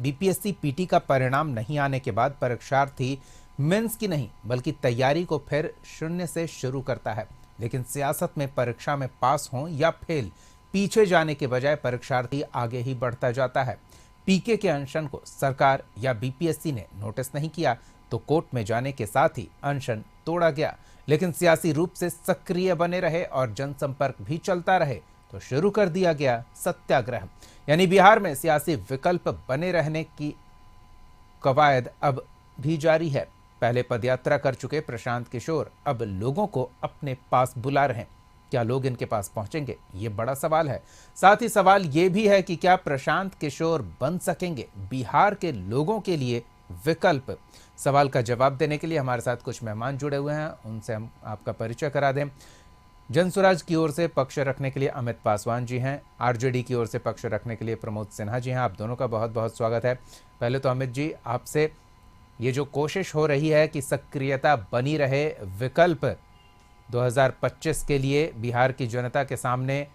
BPSC PT का परिणाम नहीं आने के बाद परीक्षार्थी मेंस की नहीं बल्कि तैयारी को फिर शून्य से शुरू करता है। लेकिन सियासत में परीक्षा में पास हों या फेल, पीछे जाने के बजाय परीक्षार्थी आगे ही बढ़ता जाता है। पीके के अनशन को सरकार या बीपीएससी ने नोटिस नहीं किया तो कोर्ट में जाने के साथ ही अनशन तोड़ा गया। लेकिन सियासी रूप से सक्रिय बने रहे और जनसंपर्क भी चलता रहे तो शुरू कर दिया गया सत्याग्रह। यानी बिहार में सियासी विकल्प बने रहने की कवायद अब भी जारी है। पहले पदयात्रा कर चुके प्रशांत किशोर अब लोगों को अपने पास बुला रहे हैं। क्या लोग इनके पास पहुंचेंगे, ये बड़ा सवाल है। साथ ही सवाल ये भी है कि क्या प्रशांत किशोर बन सकेंगे बिहार के लोगों के लिए विकल्प। सवाल का जवाब देने के लिए हमारे साथ कुछ मेहमान जुड़े हुए हैं, उनसे हम आपका परिचय करा दें। जनसुराज की ओर से पक्ष रखने के लिए अमित पासवान जी हैं, आरजेडी की ओर से पक्ष रखने के लिए प्रमोद सिन्हा जी हैं। आप दोनों का बहुत बहुत स्वागत है। पहले तो अमित जी, आपसे ये जो कोशिश हो रही है कि सक्रियता बनी रहे, विकल्प 2025 के लिए बिहार की जनता के सामने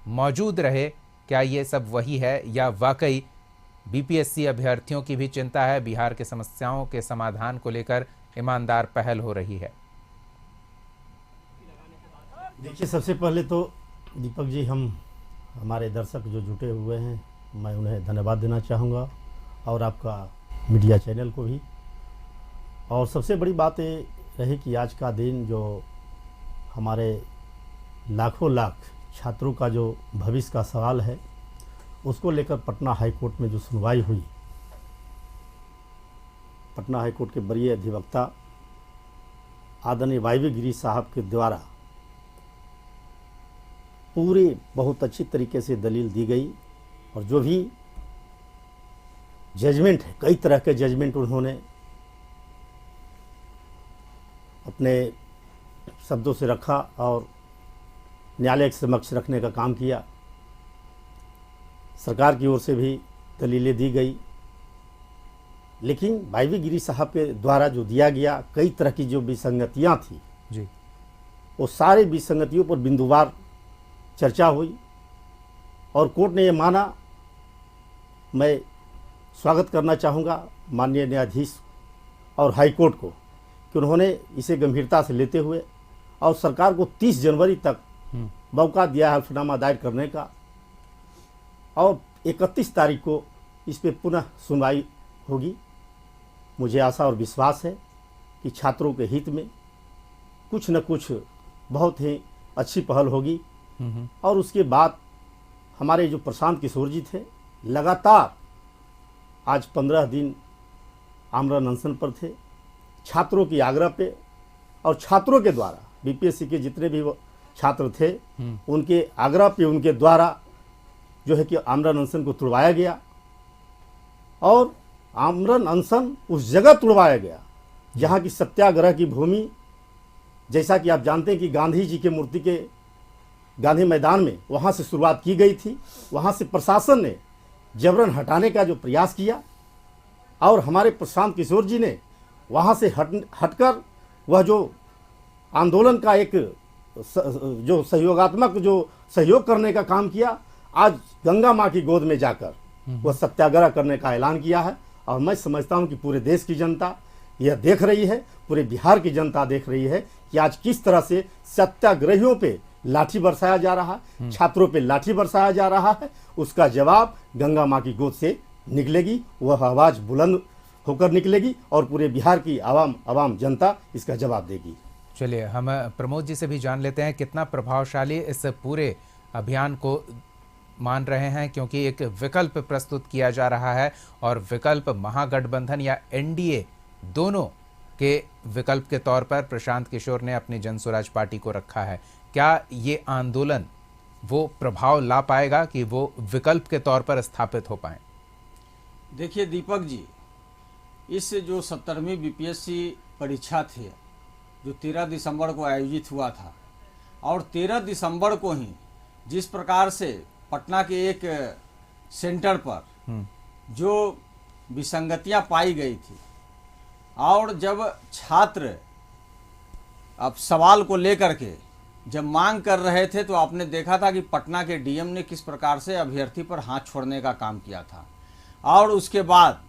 मौजूद रहे, क्या ये सब वही है या वाकई बीपीएससी अभ्यर्थियों की भी चिंता है, बिहार के समस्याओं के समाधान को लेकर ईमानदार पहल हो रही है? देखिए, सबसे पहले तो दीपक जी, हमारे दर्शक जो जुटे हुए हैं, मैं उन्हें धन्यवाद देना चाहूँगा और आपका मीडिया चैनल को भी। और सबसे बड़ी बात ये रही कि आज का दिन जो हमारे लाखों लाख छात्रों का जो भविष्य का सवाल है, उसको लेकर पटना हाई कोर्ट में जो सुनवाई हुई, पटना हाई कोर्ट के वरीय अधिवक्ता आदरणीय वायवी गिरी साहब के द्वारा पूरी बहुत अच्छी तरीके से दलील दी गई। और जो भी जजमेंट है, कई तरह के जजमेंट उन्होंने अपने शब्दों से रखा और न्यायालय के समक्ष रखने का काम किया। सरकार की ओर से भी दलीलें दी गई, लेकिन वायवी गिरी साहब के द्वारा जो दिया गया, कई तरह की जो विसंगतियां थी जी, वो सारे विसंगतियों पर बिंदुवार चर्चा हुई और कोर्ट ने ये माना। मैं स्वागत करना चाहूँगा माननीय न्यायाधीश और हाई कोर्ट को कि उन्होंने इसे गंभीरता से लेते हुए और सरकार को 30 जनवरी तक मौका दिया हल्फनामा दायर करने का और 31 तारीख को इस पर पुनः सुनवाई होगी। मुझे आशा और विश्वास है कि छात्रों के हित में कुछ न कुछ बहुत ही अच्छी पहल होगी। और उसके बाद हमारे जो प्रशांत किशोर जी थे, लगातार आज 15 दिन आमरण अनशन पर थे, छात्रों की आग्रह पे और छात्रों के द्वारा, बीपीएससी के जितने भी छात्र थे उनके आग्रह पे, उनके द्वारा जो है कि आमरण अनशन को तुड़वाया गया। और आमरण अनशन उस जगह तुड़वाया गया जहाँ की सत्याग्रह की भूमि, जैसा कि आप जानते हैं कि गांधी जी के मूर्ति के गांधी मैदान में वहाँ से शुरुआत की गई थी। वहाँ से प्रशासन ने जबरन हटाने का जो प्रयास किया और हमारे प्रशांत किशोर जी ने वहाँ से हटकर वह जो आंदोलन का एक जो सहयोगात्मक जो सहयोग करने का काम किया, आज गंगा माँ की गोद में जाकर वह सत्याग्रह करने का ऐलान किया है। और मैं समझता हूँ कि पूरे देश की जनता यह देख रही है, पूरे बिहार की जनता देख रही है कि आज किस तरह से सत्याग्रहियों पे लाठी बरसाया जा रहा है, छात्रों पे लाठी बरसाया जा रहा है। उसका जवाब गंगा माँ की गोद से निकलेगी, वह आवाज़ बुलंद होकर निकलेगी और पूरे बिहार की आवाम जनता इसका जवाब देगी। चलिए, हम प्रमोद जी से भी जान लेते हैं कितना प्रभावशाली इस पूरे अभियान को मान रहे हैं, क्योंकि एक विकल्प प्रस्तुत किया जा रहा है और विकल्प महागठबंधन या एनडीए दोनों के विकल्प के तौर पर प्रशांत किशोर ने अपनी जनसुराज पार्टी को रखा है। क्या ये आंदोलन वो प्रभाव ला पाएगा कि वो विकल्प के तौर पर स्थापित हो पाए? देखिए दीपक जी, इस जो 70वीं बीपीएससी परीक्षा थी जो 13 दिसंबर को आयोजित हुआ था, और 13 दिसंबर को ही जिस प्रकार से पटना के एक सेंटर पर जो विसंगतियां पाई गई थी, और जब छात्र अब सवाल को लेकर के जब मांग कर रहे थे, तो आपने देखा था कि पटना के डीएम ने किस प्रकार से अभ्यर्थी पर हाथ छोड़ने का काम किया था। और उसके बाद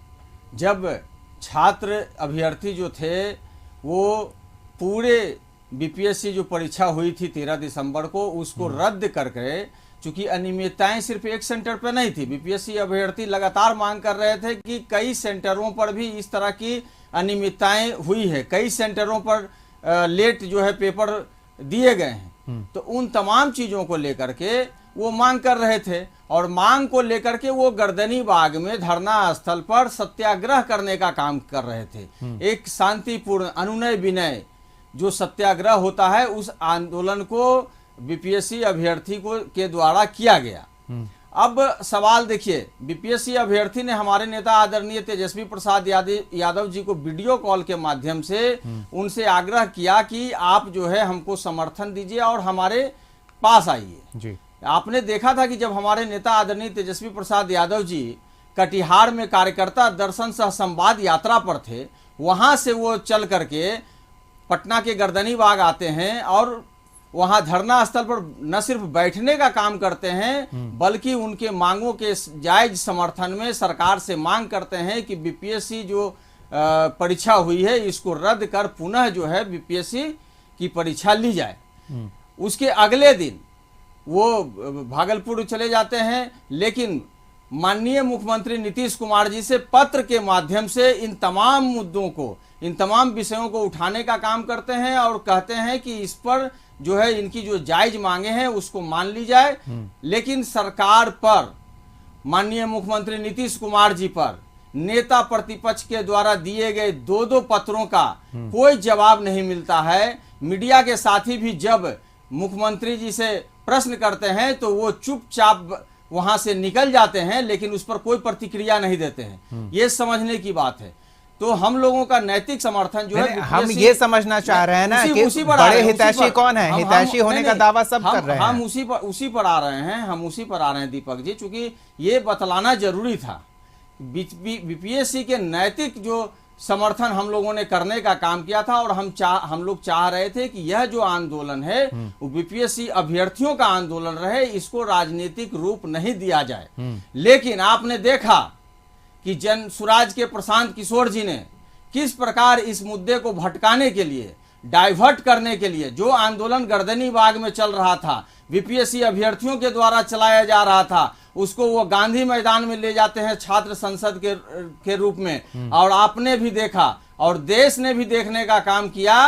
जब छात्र अभ्यर्थी जो थे वो पूरे बीपीएससी जो परीक्षा हुई थी 13 दिसंबर को उसको रद्द करके, चूंकि अनियमितताएं सिर्फ एक सेंटर पर नहीं थी, बीपीएससी अभ्यर्थी लगातार मांग कर रहे थे कि कई सेंटरों पर भी इस तरह की अनियमितताएं हुई है, कई सेंटरों पर लेट जो है पेपर दिए गए हैं। तो उन तमाम चीजों को लेकर के वो मांग कर रहे थे और मांग को लेकर के वो गर्दनी बाग में धरना स्थल पर सत्याग्रह करने का काम कर रहे थे। एक शांतिपूर्ण अनुनय विनय जो सत्याग्रह होता है उस आंदोलन को बीपीएससी अभ्यर्थी को के द्वारा किया गया। अब सवाल देखिए, बीपीएससी अभ्यर्थी ने हमारे नेता आदरणीय तेजस्वी प्रसाद यादव जी को वीडियो कॉल के माध्यम से उनसे आग्रह किया कि आप जो है हमको समर्थन दीजिए और हमारे पास आइए। आपने देखा था कि जब हमारे नेता आदरणीय तेजस्वी प्रसाद यादव जी कटिहार में कार्यकर्ता दर्शन सह संवाद यात्रा पर थे, वहां से वो चल करके पटना के गर्दनी बाग आते हैं और वहां धरना स्थल पर न सिर्फ बैठने का काम करते हैं बल्कि उनके मांगों के जायज समर्थन में सरकार से मांग करते हैं कि बीपीएससी जो परीक्षा हुई है इसको रद्द कर पुनः जो है बीपीएससी की परीक्षा ली जाए। उसके अगले दिन वो भागलपुर चले जाते हैं, लेकिन माननीय मुख्यमंत्री नीतीश कुमार जी से पत्र के माध्यम से इन तमाम मुद्दों को, इन तमाम विषयों को उठाने का काम करते हैं और कहते हैं कि इस पर जो है इनकी जो जायज मांगे हैं उसको मान ली जाए। लेकिन सरकार पर, माननीय मुख्यमंत्री नीतीश कुमार जी पर नेता प्रतिपक्ष के द्वारा दिए गए दो पत्रों का कोई जवाब नहीं मिलता है। मीडिया के साथी भी जब मुख्यमंत्री जी से प्रश्न करते हैं तो वो चुपचाप वहां से निकल जाते हैं, लेकिन उस पर कोई प्रतिक्रिया नहीं देते हैं। ये समझने की बात है। तो हम लोगों का नैतिक समर्थन जो है, हम ये समझना चाह रहे हैं ना कि बड़े हितैषी कौन है, हितैषी होने का दावा सब कर रहे हैं। हम उसी पर आ रहे हैं, हम उसी पर आ रहे हैं दीपक जी, चूंकि ये बतलाना जरूरी था। बीपीएससी के नैतिक जो समर्थन हम लोगों ने करने का काम किया था और हम लोग चाह रहे थे कि यह जो आंदोलन है वो बीपीएससी अभ्यर्थियों का आंदोलन रहे, इसको राजनीतिक रूप नहीं दिया जाए। लेकिन आपने देखा कि जन सुराज के प्रशांत किशोर जी ने किस प्रकार इस मुद्दे को भटकाने के लिए, डाइवर्ट करने के लिए, जो आंदोलन गर्दनी बाग में चल रहा था, बीपीएससी अभ्यर्थियों के द्वारा चलाया जा रहा था, उसको वो गांधी मैदान में ले जाते हैं छात्र संसद के रूप में। और आपने भी देखा और देश ने भी देखने का काम किया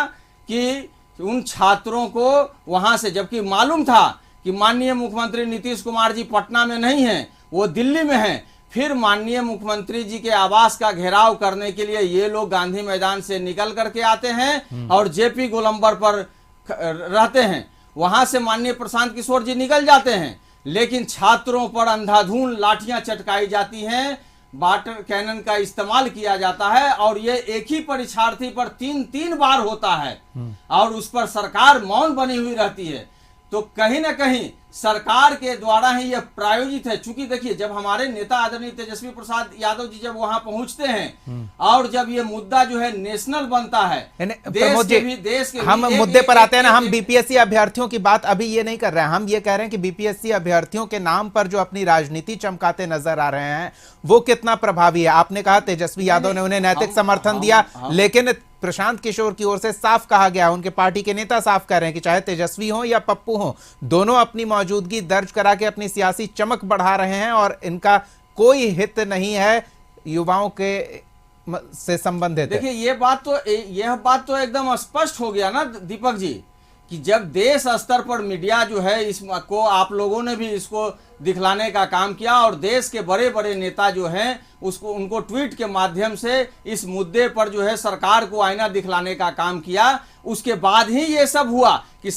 कि उन छात्रों को वहां से, जबकि मालूम था कि माननीय मुख्यमंत्री नीतीश कुमार जी पटना में नहीं हैं, वो दिल्ली में हैं, फिर माननीय मुख्यमंत्री जी के आवास का घेराव करने के लिए ये लोग गांधी मैदान से निकल करके आते हैं और जेपी गोलंबर पर रहते हैं। वहां से माननीय प्रशांत किशोर जी निकल जाते हैं, लेकिन छात्रों पर अंधाधुंध लाठियां चटकाई जाती हैं, वाटर कैनन का इस्तेमाल किया जाता है और ये एक ही परीक्षार्थी पर तीन बार होता है और उस पर सरकार मौन बनी हुई रहती है। तो कहीं ना कहीं सरकार के द्वारा ही यह प्रायोजित है। चूंकि देखिए, जब हमारे नेता आदरणीय तेजस्वी प्रसाद यादव जी जब वहां पहुंचते हैं और जब ये मुद्दा जो है नेशनल बनता है, देश के हम मुद्दे पर आते हैं ना, हम बीपीएससी अभ्यर्थियों की बात अभी ये नहीं कर रहे हैं। हम ये कह रहे हैं कि बीपीएससी अभ्यर्थियों के नाम पर जो अपनी राजनीति चमकाते नजर आ रहे हैं वो कितना प्रभावी है। आपने कहा तेजस्वी यादव ने उन्हें नैतिक समर्थन दिया, लेकिन प्रशांत किशोर की ओर से साफ कहा गया, उनके पार्टी के नेता साफ कह रहे हैं कि चाहे तेजस्वी हो या पप्पू हो, दोनों अपनी मौजूदगी दर्ज करा के अपनी सियासी चमक बढ़ा रहे हैं और इनका कोई हित नहीं है युवाओं के से संबंधित। देखिए, यह बात तो एकदम स्पष्ट हो गया ना दीपक जी, कि जब देश स्तर पर मीडिया जो है इसको, आप लोगों ने भी इसको दिखलाने का काम किया और देश के बड़े बड़े नेता जो हैं उनको ट्वीट के माध्यम से इस मुद्दे पर जो है सरकार को आईना दिखलाने का काम किया, उसके बाद ही ये सब हुआ कि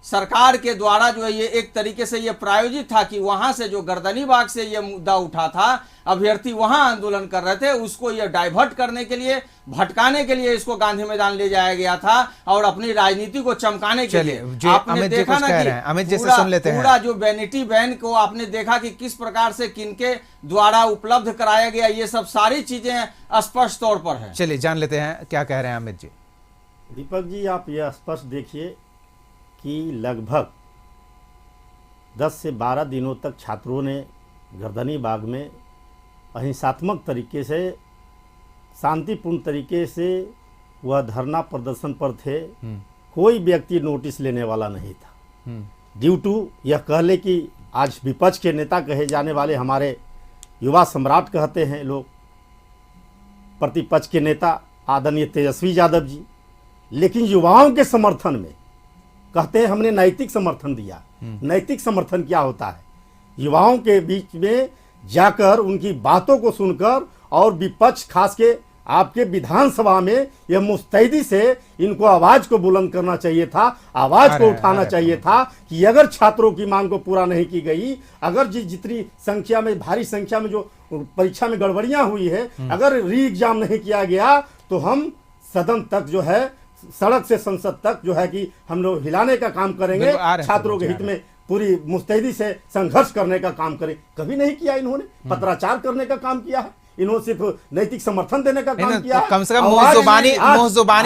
सरकार के द्वारा जो है ये एक तरीके से ये प्रायोजित था कि वहां से जो गर्दनी बाग से ये मुद्दा उठा था, अभ्यर्थी वहां आंदोलन कर रहे थे, उसको ये डाइवर्ट करने के लिए, भटकाने के लिए इसको गांधी मैदान ले जाया गया था और अपनी राजनीति को चमकाने के लिए। आपने देखा ना कि पूरा जो वैनिटी वैन को आपने देखा कि किस प्रकार से किनके द्वारा उपलब्ध कराया गया, ये सब सारी चीजें स्पष्ट तौर पर है। चलिए जान लेते हैं क्या कह रहे हैं अमित जी। दीपक जी, आप यह स्पष्ट देखिए कि लगभग 10 से 12 दिनों तक छात्रों ने गर्दनी बाग में अहिंसात्मक तरीके से, शांतिपूर्ण तरीके से वह धरना प्रदर्शन पर थे। कोई व्यक्ति नोटिस लेने वाला नहीं था। ड्यू टू यह कह ले कि आज विपक्ष के नेता कहे जाने वाले हमारे युवा सम्राट कहते हैं लोग, प्रतिपक्ष के नेता आदरणीय तेजस्वी यादव जी, लेकिन युवाओं के समर्थन में कहते हैं हमने नैतिक समर्थन दिया। नैतिक समर्थन क्या होता है? युवाओं के बीच में जाकर उनकी बातों को सुनकर, और विपक्ष खास के आपके विधानसभा में यह मुस्तैदी से इनको आवाज को बुलंद करना चाहिए था, आवाज को उठाना चाहिए था कि अगर छात्रों की मांग को पूरा नहीं की गई, अगर जितनी संख्या में, भारी संख्या में जो परीक्षा में गड़बड़ियां हुई है, अगर री एग्जाम नहीं किया गया तो हम सदन तक जो है, सड़क से संसद तक जो है कि हम लोग हिलाने का काम करेंगे, छात्रों के हित में पूरी मुस्तैदी से संघर्ष करने का काम करें। कभी नहीं किया इन्होंने। पत्राचार करने का काम किया है इन्होंने, सिर्फ नैतिक समर्थन देने का काम किया है। कम से कम मुंह जुबानी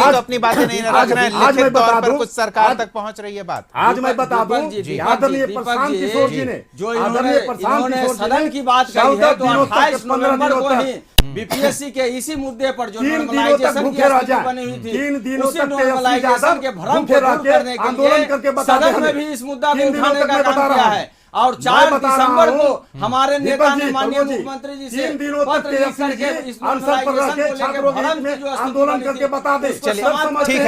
तो अपनी बातें नहीं रख रहे हैं, लिखित तौर पर कुछ सरकार तक पहुंच रही है बात। आज मैं बता दूं, आदरणीय प्रशांत किशोर जी ने जो इन्होंने सदन की बात कही है, तो 28 नवंबर को ही बीपीएससी के इसी मुद्दे पर जो नॉर्मलाइजेशन की स्थिति बनी हुई थी, उसी नॉर्मलाइजेशन के भ्रम को दूर करने के लिए सदन में भी इस मुद्दा को उठाने का काम किया है। और 4 दिसंबर को हमारे नेता ने माननीय मुख्यमंत्री जी से पत्र लिख करके इस नॉर्मलाइजेशन को लेकर भ्रम की जो आंदोलन करके बता दे। ठीक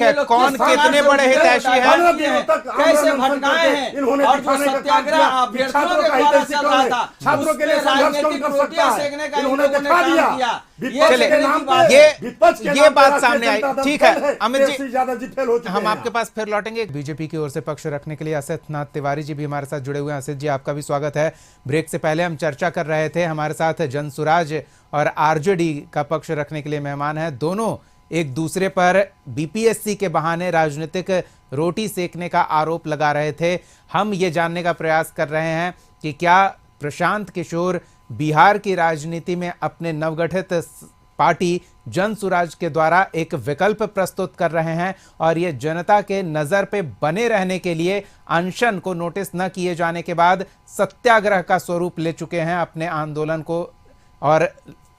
है, कौन कितने बड़े हितैषी हैं, कैसे भटकाए हैं, और जो सत्याग्रह अभ्यर्थियों के द्वारा चल रहा था, छात्रों के लिए राजनीतिक रोटियां सेकने का इन्होंने काम किया। ये बात सामने आई। ठीक है अमित जी, हम आपके पास फिर लौटेंगे। बीजेपी की ओर से पक्ष रखने के लिए असित नाथ तिवारी जी भी हमारे साथ जुड़े हुए हैं। असित जी, आपका भी स्वागत है। ब्रेक से पहले हम चर्चा कर रहे थे, हमारे साथ जनसुराज और आरजेडी का पक्ष रखने के लिए मेहमान हैं। दोनों एक दूसरे पर बीपीएससी के बहाने राजनीतिक रोटी सेकने का आरोप लगा रहे थे। हम ये जानने का प्रयास कर रहे हैं कि क्या प्रशांत किशोर बिहार की राजनीति में अपने नवगठित पार्टी जनसुराज के द्वारा एक विकल्प प्रस्तुत कर रहे हैं, और ये जनता के नजर पे बने रहने के लिए अनशन को नोटिस न किए जाने के बाद सत्याग्रह का स्वरूप ले चुके हैं अपने आंदोलन को, और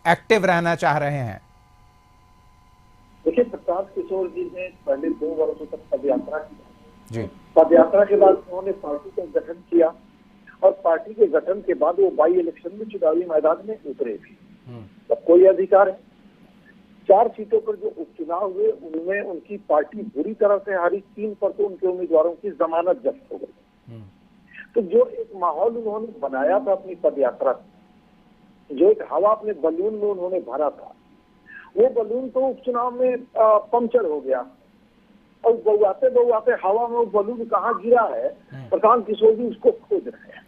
एक्टिव रहना चाह रहे हैं। देखिए, प्रशांत किशोर जी ने पहले 2 वर्षों तक पदयात्रा की जी। पदयात्रा के बाद उन्होंने पार्टी का गठन किया, और पार्टी के गठन के बाद वो बाई इलेक्शन में चुनावी मैदान में उतरे भी। तो कोई अधिकार है। 4 सीटों पर जो उपचुनाव हुए उनमें उनकी पार्टी बुरी तरह से हारी। 3 पर तो उनके उम्मीदवारों की जमानत जब्त हो गई। तो जो एक माहौल उन्होंने बनाया था अपनी पदयात्रा, जो एक हवा अपने बलून में उन्होंने भरा था, वो बलून तो उपचुनाव में पंक्चर हो गया, और बउआते हवा में वो बलून कहाँ गिरा है, प्रशांत किशोर जी उसको खोज रहे हैं।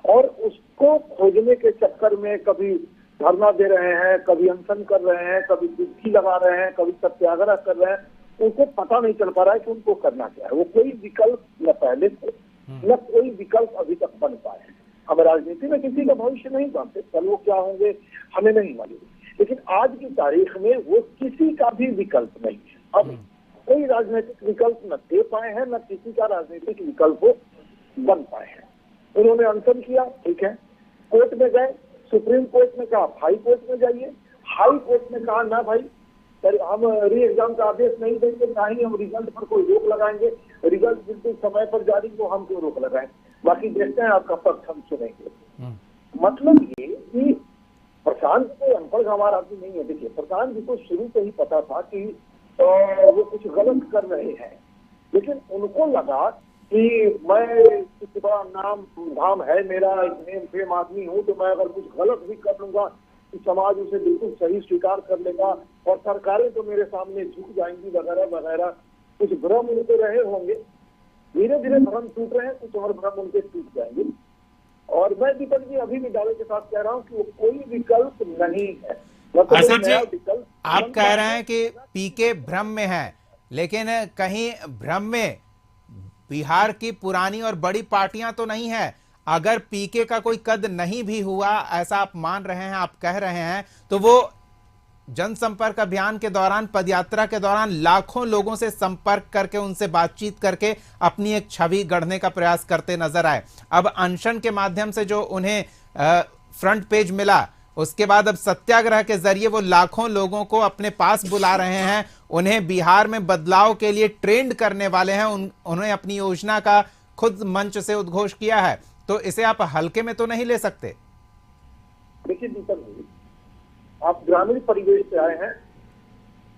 और उसको खोजने के चक्कर में कभी धरना दे रहे हैं, कभी अनशन कर रहे हैं, कभी डुबकी लगा रहे हैं, कभी सत्याग्रह कर रहे हैं। उनको पता नहीं चल पा रहा है कि उनको करना क्या है। वो कोई विकल्प न पहले थे, न कोई विकल्प अभी तक बन पाए हैं। हम राजनीति में किसी का भविष्य नहीं जानते, कल वो क्या होंगे हमें नहीं मालूम, लेकिन आज की तारीख में वो किसी का भी विकल्प नहीं है। अब कोई राजनीतिक विकल्प न दे पाए हैं, न किसी का राजनीतिक विकल्प बन पाए हैं। उन्होंने अनशन किया, ठीक है, कोर्ट में गए, सुप्रीम कोर्ट ने कहा हाई कोर्ट में जाइए, हाई कोर्ट ने कहा ना भाई हम री एग्जाम का आदेश नहीं देंगे, ना ही हम रिजल्ट पर कोई रोक लगाएंगे, रिजल्ट बिल्कुल समय पर जारी, तो हम क्यों रोक लगाएं, बाकी देखते हैं आपका पक्ष हम सुनेंगे। मतलब ये कि प्रशांत कोई अनपढ़ गंवार आदमी नहीं है। देखिए, प्रशांत जी को शुरू से ही पता था कि वो कुछ गलत कर रहे हैं, लेकिन उनको लगा कि मैं कुछ बड़ा नाम धाम है मेरा, नेम फेम आदमी हूँ, तो मैं अगर कुछ गलत भी कर लूंगा तो समाज उसे बिल्कुल सही स्वीकार कर लेगा, और सरकारें तो मेरे सामने झुक जाएंगी वगैरह वगैरह। कुछ भ्रम उनके रहे होंगे, धीरे धीरे भ्रम टूट रहे हैं, कुछ और भ्रम उनके टूट जाएंगे। और मैं दीपक जी अभी भी दावे के साथ कह रहा हूँ कि वो कोई विकल्प नहीं है। असित जी, आप कह रहे हैं कि पीके भ्रम में है, लेकिन कहीं भ्रम में बिहार की पुरानी और बड़ी पार्टियां तो नहीं है। अगर पीके का कोई कद नहीं भी हुआ, ऐसा आप मान रहे हैं, आप कह रहे हैं, तो वो जनसंपर्क अभियान के दौरान, पदयात्रा के दौरान लाखों लोगों से संपर्क करके, उनसे बातचीत करके अपनी एक छवि गढ़ने का प्रयास करते नजर आए। अब अनशन के माध्यम से जो उन्हें फ्रंट पेज मिला, उसके बाद अब सत्याग्रह के जरिए वो लाखों लोगों को अपने पास बुला रहे हैं, उन्हें बिहार में बदलाव के लिए ट्रेंड करने वाले हैं, उन्हें अपनी योजना का खुद मंच से उद्घोष किया है, तो इसे आप हल्के में तो नहीं ले सकते। देखिए दीपक जी, आप ग्रामीण परिवेश से आए हैं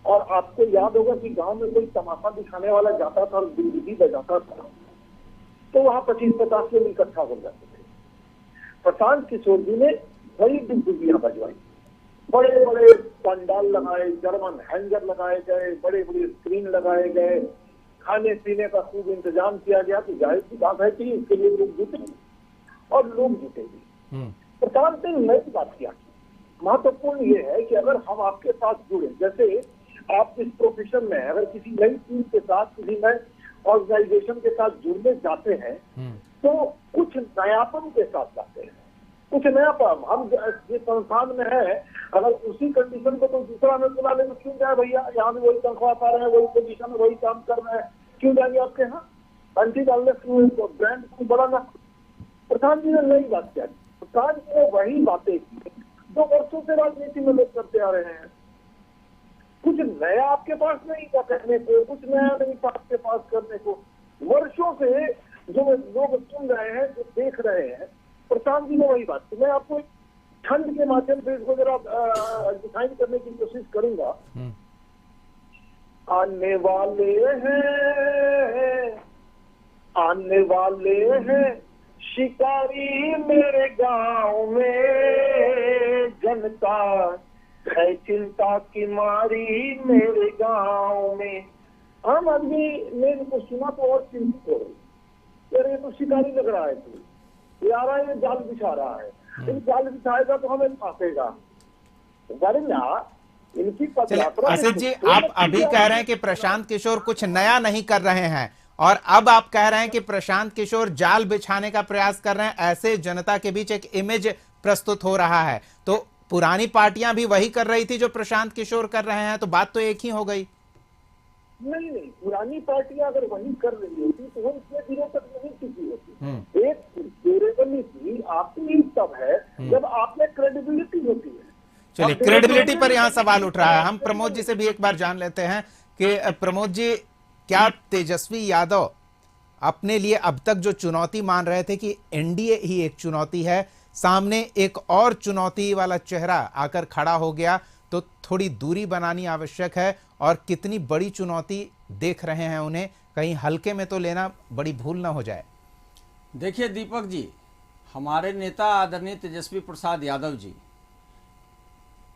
और आपको याद होगा कि गांव में कोई तमाशा दिखाने वाला जाता था और गुंडगी बजाता था तो वहां 25-50 लोग इकट्ठा हो जाते थे। प्रशांत किशोर जी ने बड़ी डुगडुगियां बजवाई, बड़े बड़े पंडाल लगाए, जर्मन हैंगर लगाए गए, बड़े बड़े स्क्रीन लगाए गए, खाने पीने का खूब इंतजाम किया गया। तो जाहिर सी बात है कि इसके लिए लोग जुटे और लोग जुटे भी। प्रशांत ने नई बात किया। महत्वपूर्ण ये है कि अगर हम आपके साथ जुड़े, जैसे आप इस प्रोफेशन में अगर किसी नई टीम के साथ, किसी नए ऑर्गेनाइजेशन के साथ जुड़ने जाते हैं तो कुछ नयापन के साथ जाते हैं, कुछ नयापन। हम जिस संस्थान में है अगर उसी कंडीशन को तो दूसरा में बुला ले तो क्यों जाए भैया, यहाँ भी वही तनख्वाह पा रहे हैं, वही पोजीशन में, वही काम कर रहे हैं, क्यों जाएंगे आपके यहाँ? ब्रांड को बड़ा ना। प्रधान जी ने नई बात किया। प्रधान जी ने वही बातें की 2 वर्षों से राजनीति में लोग करते आ रहे हैं। कुछ नया आपके पास नहीं था करने को, कुछ नया नहीं था आपके पास करने को। वर्षों से जो लोग सुन रहे हैं, जो देख रहे हैं, प्रशांत जी ने वही बात की। मैं आपको खंड के माध्यम से इसको जरा डिफाइन करने की कोशिश करूंगा। आने वाले हैं शिकारी मेरे गांव में, जनता है चिंता की मारी मेरे गांव में। आम आदमी ने इनको सुना तो और चिंतित हो गई, यार ये तो शिकारी लग रहा है, ये आ रहा है, ये जाल बिछा रहा है, ये जाल बिछाएगा तो हमें फांसेगा। इनकी पदयात्रा। असित जी, आप अभी कह रहे हैं कि प्रशांत किशोर कुछ नया नहीं कर रहे हैं और अब आप कह रहे हैं कि प्रशांत किशोर जाल बिछाने का प्रयास कर रहे हैं, ऐसे जनता के बीच एक इमेज प्रस्तुत हो रहा है। तो पुरानी पार्टियां भी वही कर रही थी जो प्रशांत किशोर कर रहे हैं, तो बात तो एक ही हो गई। नहीं, पुरानी पार्टियां अगर वही कर रही होती तो वो इतने दिनों तक नहीं टिकी होती। एक ड्यूरेबिलिटी आपकी तब है जब आप में क्रेडिबिलिटी होती है। चलिए, क्रेडिबिलिटी पर यहाँ सवाल उठ रहा है। हम प्रमोद जी से भी एक बार जान लेते हैं कि प्रमोद जी, क्या तेजस्वी यादव अपने लिए अब तक जो चुनौती मान रहे थे कि एनडीए ही एक चुनौती है, सामने एक और चुनौती वाला चेहरा आकर खड़ा हो गया, तो थोड़ी दूरी बनानी आवश्यक है और कितनी बड़ी चुनौती देख रहे हैं उन्हें, कहीं हल्के में तो लेना बड़ी भूल ना हो जाए। देखिए दीपक जी, हमारे नेता आदरणीय तेजस्वी प्रसाद यादव जी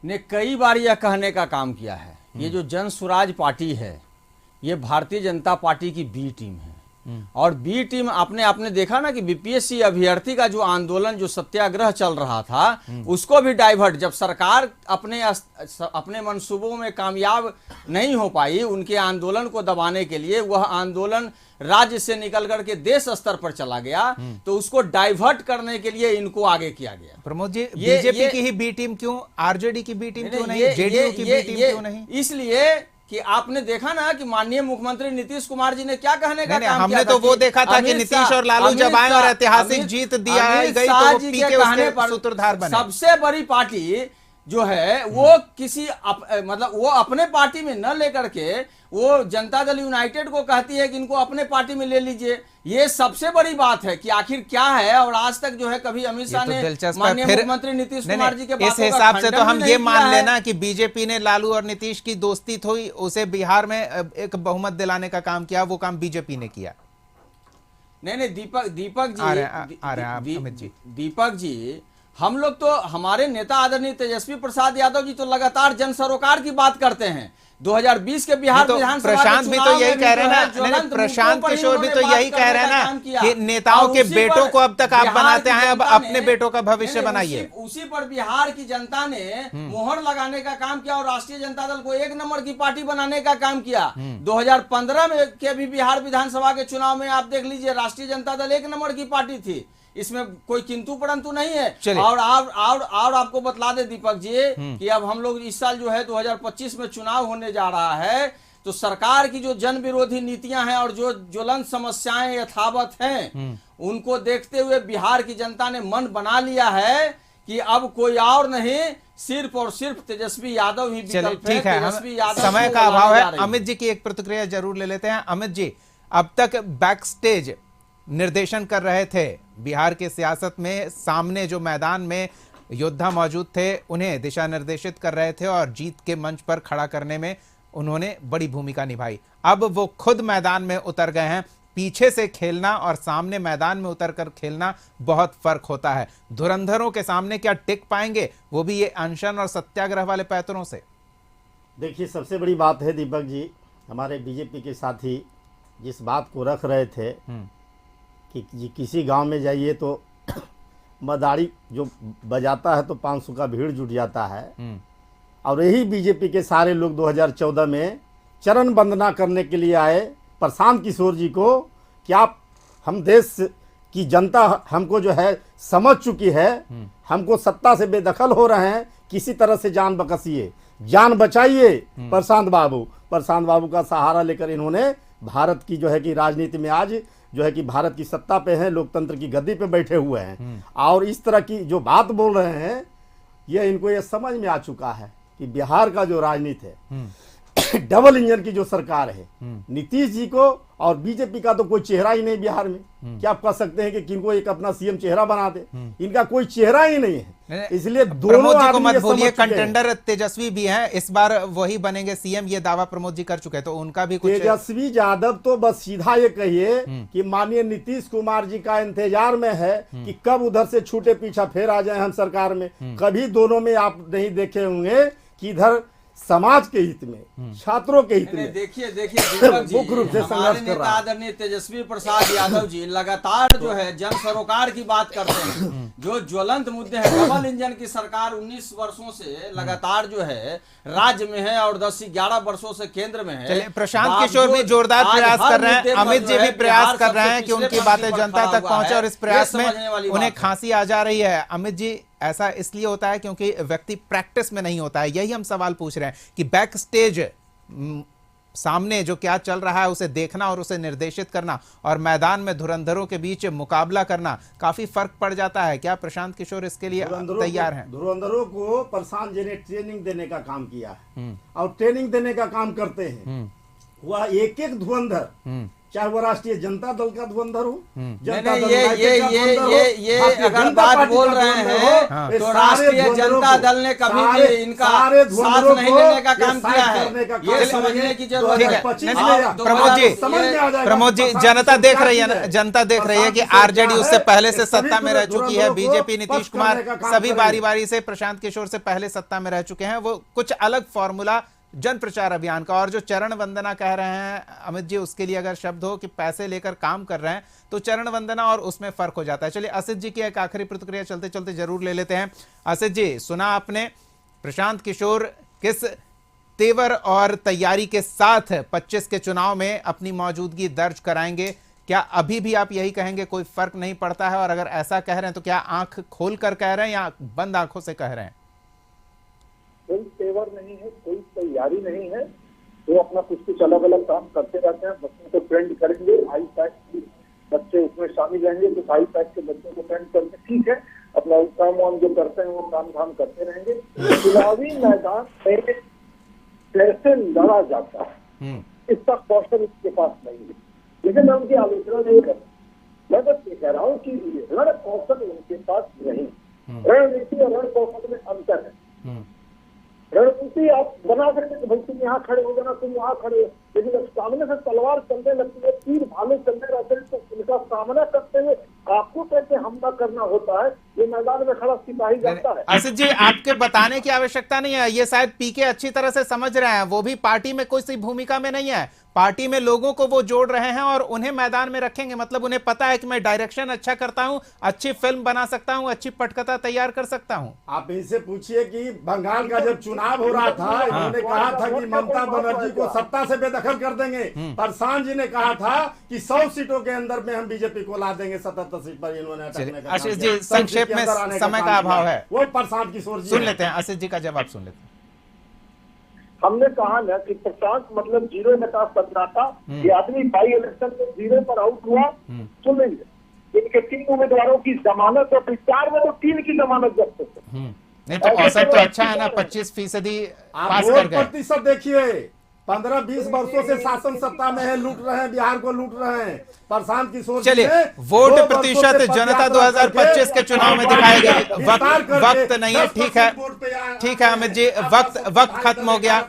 ने कई बार यह कहने का काम किया है, ये जो जन स्वराज पार्टी है ये भारतीय जनता पार्टी की बी टीम है। और बी टीम आपने देखा ना कि बीपीएससी अभ्यर्थी का जो आंदोलन, जो सत्याग्रह चल रहा था, उसको भी डाइवर्ट, जब सरकार अपने मंसूबों में कामयाब नहीं हो पाई उनके आंदोलन को दबाने के लिए, वह आंदोलन राज्य से निकल करके देश स्तर पर चला गया, तो उसको डाइवर्ट करने के लिए इनको आगे किया गया। प्रमोद जी, बीजेपी की ही बी टीम क्यों, आरजेडी की बी टीम क्यों नहीं, जेडीयू की बी टीम क्यों नहीं? इसलिए कि आपने देखा ना कि माननीय मुख्यमंत्री नीतीश कुमार जी ने क्या कहने का काम किया। हमने तो वो देखा था कि नीतीश और लालू जब आए और ऐतिहासिक जीत दिया गई तो वो पीके उसके सूत्रधार बने। सबसे बड़ी पार्टी जो है वो किसी मतलब वो अपने पार्टी में न लेकर के वो जनता दल यूनाइटेड को कहती है कि इनको अपने पार्टी में ले लीजिए। ये सबसे बड़ी बात है कि आखिर क्या है, और आज तक जो है कभी अमित शाह ने माननीय मुख्यमंत्री नीतीश कुमार जी के इस हिसाब से तो हम ये मान लेना कि बीजेपी ने लालू और नीतीश की दोस्ती थी, उसे बिहार में एक बहुमत दिलाने का काम किया, वो काम बीजेपी ने किया। नहीं, दीपक जी, हम लोग तो, हमारे नेता आदरणीय तेजस्वी प्रसाद यादव जी तो लगातार जन सरोकार की बात करते हैं। 2020 के बिहार विधानसभा प्रशांत भी तो यही कह रहे हैं ना, प्रशांत किशोर भी तो यही कह रहे हैं ना कि नेताओं के बेटों को अब तक आप बनाते हैं, अब अपने बेटों का भविष्य बनाइए। उसी पर बिहार की जनता ने मोहर लगाने का काम किया और राष्ट्रीय जनता दल को 1 नंबर की पार्टी बनाने का काम किया। 2015 में के भी बिहार विधानसभा के चुनाव में आप देख लीजिए, राष्ट्रीय जनता दल 1 नंबर की पार्टी थी, इसमें कोई किंतु परंतु नहीं है। और आपको बतला दे दीपक जी कि अब हम लोग इस साल जो है 2025 में चुनाव होने जा रहा है, तो सरकार की जो जन विरोधी नीतियां हैं और जो ज्वलंत समस्याएं यथावत हैं, उनको देखते हुए बिहार की जनता ने मन बना लिया है कि अब कोई और नहीं, सिर्फ और सिर्फ तेजस्वी यादव ही विकल्प है। ठीक है, तेजस्वी यादव समय को का अभाव लाने जा है। रही है। अमित जी की एक प्रतिक्रिया जरूर ले लेते हैं। अमित जी, अब तक बैक स्टेज निर्देशन कर रहे थे बिहार के सियासत में, सामने जो मैदान में योद्धा मौजूद थे उन्हें दिशा निर्देशित कर रहे थे और जीत के मंच पर खड़ा करने में उन्होंने बड़ी भूमिका निभाई। अब वो खुद मैदान में उतर गए हैं। पीछे से खेलना और सामने मैदान में उतरकर खेलना बहुत फर्क होता है। धुरंधरों के सामने क्या टिक पाएंगे, वो भी ये अनशन और सत्याग्रह वाले पैतरों से? देखिए, सबसे बड़ी बात है दीपक जी, हमारे बीजेपी के साथी जिस बात को रख रहे थे कि किसी गांव में जाइए तो मदारी जो बजाता है तो 500 का भीड़ जुट जाता है, और यही बीजेपी के सारे लोग 2014 में चरण वंदना करने के लिए आए प्रशांत किशोर जी को कि आप, हम देश की जनता हमको जो है समझ चुकी है, हमको सत्ता से बेदखल हो रहे हैं, किसी तरह से जान बकसिए, जान बचाइए प्रशांत बाबू का सहारा लेकर इन्होंने भारत की जो है कि राजनीति में आज जो है कि भारत की सत्ता पे हैं, लोकतंत्र की गद्दी पे बैठे हुए हैं। और इस तरह की जो बात बोल रहे हैं, ये इनको ये समझ में आ चुका है कि बिहार का जो राजनीति है, डबल इंजन की जो सरकार है, नीतीश जी को और बीजेपी का तो कोई चेहरा ही नहीं बिहार में। क्या आप कह सकते हैं कि किनको एक अपना सीएम चेहरा बना दे? इनका कोई चेहरा ही नहीं है। इसलिए दोनों जी को मत आदमी भूलिए, कंटेंडर तेजस्वी भी हैं, इस बार वही बनेंगे सीएम, ये दावा प्रमोद जी कर चुके हैं, तो उनका भी कुछ। तेजस्वी यादव तो बस सीधा ये कहिए कि माननीय नीतीश कुमार जी का इंतजार में है कि कब उधर से छूटे पीछा फिर आ जाए हम सरकार में। कभी दोनों में आप नहीं देखे होंगे कि इधर समाज के हित में, छात्रों के हित में देखिए दीपक जी, मुख्य रूप से हमारे संघर्ष कर नेता रहा है। आदरणीय तेजस्वी प्रसाद यादव जी लगातार जो है जन सरोकार की बात करते हैं। जो ज्वलंत मुद्दे हैं, डबल इंजन की सरकार 19 वर्षों से लगातार जो है राज्य में है और 10-11 वर्षों से केंद्र में है। चलिए, प्रशांत किशोर भी जोरदार प्रयास कर रहे हैं, अमित जी भी प्रयास कर रहे हैं कि उनकी बातें जनता तक पहुंचे, और इस प्रयास में उन्हें खांसी आ जा रही है। अमित जी, ऐसा इसलिए होता है क्योंकि व्यक्ति प्रैक्टिस में नहीं होता है, यही हम सवाल पूछ रहे हैं कि बैक स्टेज सामने जो क्या चल रहा है उसे देखना और उसे निर्देशित करना, और मैदान में धुरंधरों के बीच मुकाबला करना, काफी फर्क पड़ जाता है। क्या प्रशांत किशोर इसके लिए तैयार हैं? धुरंधरों को प्रशांत जी ने ट्रेनिंग देने का काम किया है और ट्रेनिंग देने का काम करते हैं। वह एक एक धुरंधर, चाहे वो राष्ट्रीय जनता दल का धुरंधर हो, जनता दल ये अगर बात बोल रहे हैं तो राष्ट्रीय जनता दल ने कभी भी इनका साथ नहीं लेने का काम किया है, ये समझने की जरूरत है। प्रमोद जी, जनता देख रही है ना, जनता देख रही है कि आरजेडी उससे पहले से सत्ता में रह चुकी है, बीजेपी नीतीश कुमार सभी बारी बारी से प्रशांत किशोर से पहले सत्ता में रह चुके हैं। वो कुछ अलग फॉर्मूला जन प्रचार अभियान का, और जो चरण वंदना कह रहे हैं अमित जी, उसके लिए अगर शब्द हो कि पैसे लेकर काम कर रहे हैं, तो चरण वंदना और उसमें फर्क हो जाता है। चलिए, असित जी की एक आखिरी प्रतिक्रिया चलते चलते जरूर ले लेते हैं। असित जी, सुना आपने प्रशांत किशोर किस तेवर और तैयारी के साथ 25 के चुनाव में अपनी मौजूदगी दर्ज कराएंगे? क्या अभी भी आप यही कहेंगे कोई फर्क नहीं पड़ता है? और अगर ऐसा कह रहे हैं तो क्या आंख खोल कर कह रहे हैं या बंद आंखों से कह रहे हैं? कोई तेवर नहीं है, कोई तैयारी नहीं है, वो अपना कुछ अलग अलग काम करते रहते हैं। बच्चों को ट्रेंड करेंगे, आई पैक बच्चे उसमें शामिल रहेंगे, तो आई पैक के बच्चों को ट्रेंड करके ठीक है, अपना काम वाम जो करते हैं वो काम धाम करते रहेंगे। चुनावी मैदान में कैसे लड़ा जाता है इसका कौशल इसके पास नहीं है, लेकिन मैं उनकी आलोचना नहीं कर, मैं बस ये कह रहा हूँ कि रण कौशल उनके पास नहीं। रणनीति और रण कौशल में अंतर है। रणनीति आप बना सकते हैं, भाई तुम यहाँ खड़े हो जाना, तुम वहाँ खड़े हो, लेकिन जब सामने से तलवार चलने लगती है, तीर भाले चलने रहते हैं, तो उनका सामना करते हुए आपको कैसे हमला करना होता है, ये मैदान में खड़ा सिपाही जानता है। असित जी, आपके बताने की आवश्यकता नहीं है, ये शायद पीके अच्छी तरह से समझ रहे हैं। वो भी पार्टी में कोई सी भूमिका में नहीं है, पार्टी में लोगों को वो जोड़ रहे हैं और उन्हें मैदान में रखेंगे। मतलब उन्हें पता है कि मैं डायरेक्शन अच्छा करता हूं, अच्छी फिल्म बना सकता हूं, अच्छी पटकथा तैयार कर सकता हूं। आप इनसे पूछिए कि बंगाल का जब चुनाव हो रहा था, इन्होंने कहा था कि ममता बनर्जी को सत्ता से बेदखल कर देंगे। प्रशांत जी ने कहा था कि 100 सीटों के अंदर में हम बीजेपी को ला देंगे, 77 सीट पर इन्होंने अटकने का। आशीष जी, संक्षेप में समय का अभाव है, वो प्रशांत किशोर जी सुन लेते हैं, आशीष जी का जवाब सुन लेते हैं। हमने कहा ना कि प्रशांत मतलब 0 का 17 था, ये आदमी बाई इलेक्शन में 0 पर आउट हुआ, सुन लीजिए, इनके 3 उम्मीदवारों की जमानत और विचार में तो 3 की जमानत जब्त होती है। नहीं तो औसत तो अच्छा है ना, 25% पास कर गए। प्रतिशत देखिए, 15-20 वर्षों से शासन सत्ता में है, लूट रहे हैं, बिहार को लूट रहे हैं। प्रशांत किशोर चलिए, वोट प्रतिशत जनता 2025 के चुनाव में दिखाएगी। वक्त नहीं है, ठीक है, ठीक है अमित जी, वक्त खत्म हो गया।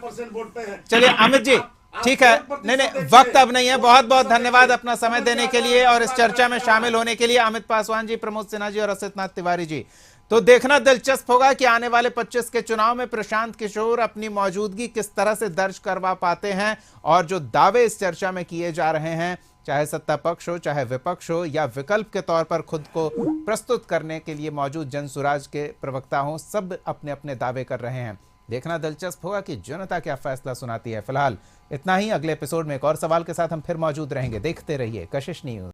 चलिए अमित जी, ठीक है, नहीं वक्त अब नहीं है। बहुत बहुत धन्यवाद अपना समय देने के लिए और इस चर्चा में शामिल होने के लिए, अमित पासवान जी, प्रमोद सिन्हा जी और असित तिवारी जी। तो देखना दिलचस्प होगा कि आने वाले 25 के चुनाव में प्रशांत किशोर अपनी मौजूदगी किस तरह से दर्ज करवा पाते हैं, और जो दावे इस चर्चा में किए जा रहे हैं, चाहे सत्ता पक्ष हो चाहे विपक्ष हो या विकल्प के तौर पर खुद को प्रस्तुत करने के लिए मौजूद जनसुराज के प्रवक्ता हों, सब अपने अपने दावे कर रहे हैं। देखना दिलचस्प होगा कि जनता क्या फैसला सुनाती है। फिलहाल इतना ही, अगले एपिसोड में एक और सवाल के साथ हम फिर मौजूद रहेंगे। देखते रहिए कशिश न्यूज।